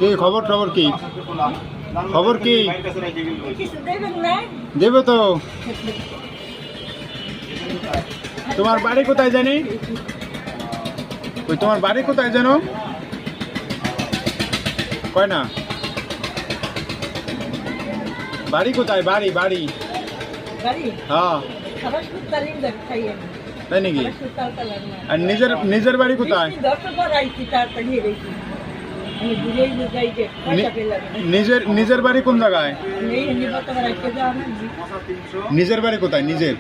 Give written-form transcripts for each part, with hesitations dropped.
কি খবর খবর কি খবর কি দেবে তো। তোমার বাড়ি কোথায় জানি? ওই তোমার বাড়ি কোথায় জানো? কয় না বাড়ি কোথায়? বাড়ি বাড়ি হ্যাঁ তাই নাকি? আর নিজের নিজের বাড়ি কোথায়? নিজের নিজের বাড়ি কোন জায়গায়? নিজের বাড়ি কোথায়? নিজের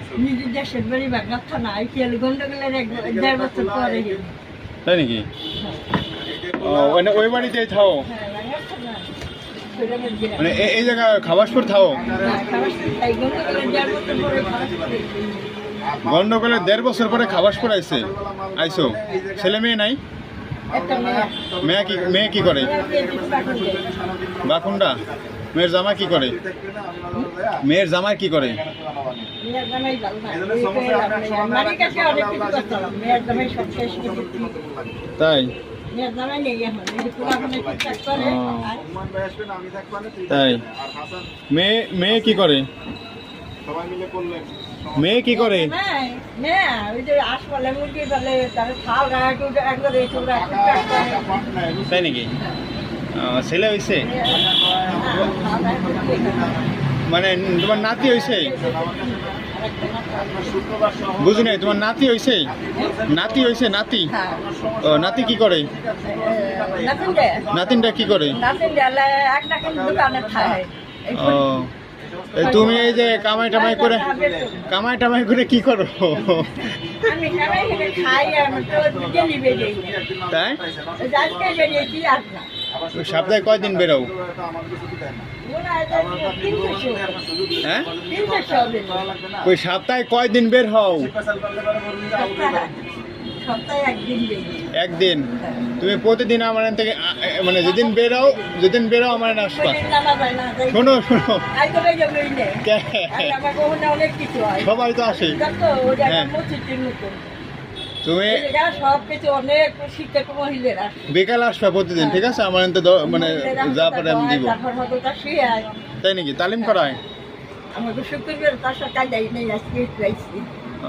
তাই নাকি? ওই বাড়িতে থাও মানে এই জায়গা খাবাসপুর থাও? গন্ডগোলের 1.5 বছর পরে খাবাসপুর আইসো। ছেলে মেয়ে নাই? মেয়ে কি করে? বাকুন্ডা। মেয়ের জামাই কি করে? মেয়ের জামাই কি করে? তাই তাই মেয়ে কি করে? মেয়ে কি করে? তাই নাকি? ছেলে হয়েছে মানে তোমার নাতি হয়েছে? বুঝি নাই, তোমার নাতি হয়েছে? নাতি হয়েছে? নাতি ও নাতি কি করে? নাতিনটা কি করে? ও তুমি এই যে কামাই টামাই করে কি করো? তাই সপ্তাহে কয়দিন বেরো? হ্যাঁ ওই সপ্তাহে কয়দিন বের হও? একদিন। তুমি প্রতিদিন আমার থেকে মানে যেদিন বেরো আমার আসবা। শোনো সবাই তো আসে। হ্যাঁ তুমি বিকাল আসবা প্রতিদিন, ঠিক আছে? আমার মানে যা পারে আমি দিব। তাই নাকি? তালিম করায়?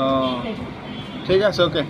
ও ঠিক আছে, ওকে।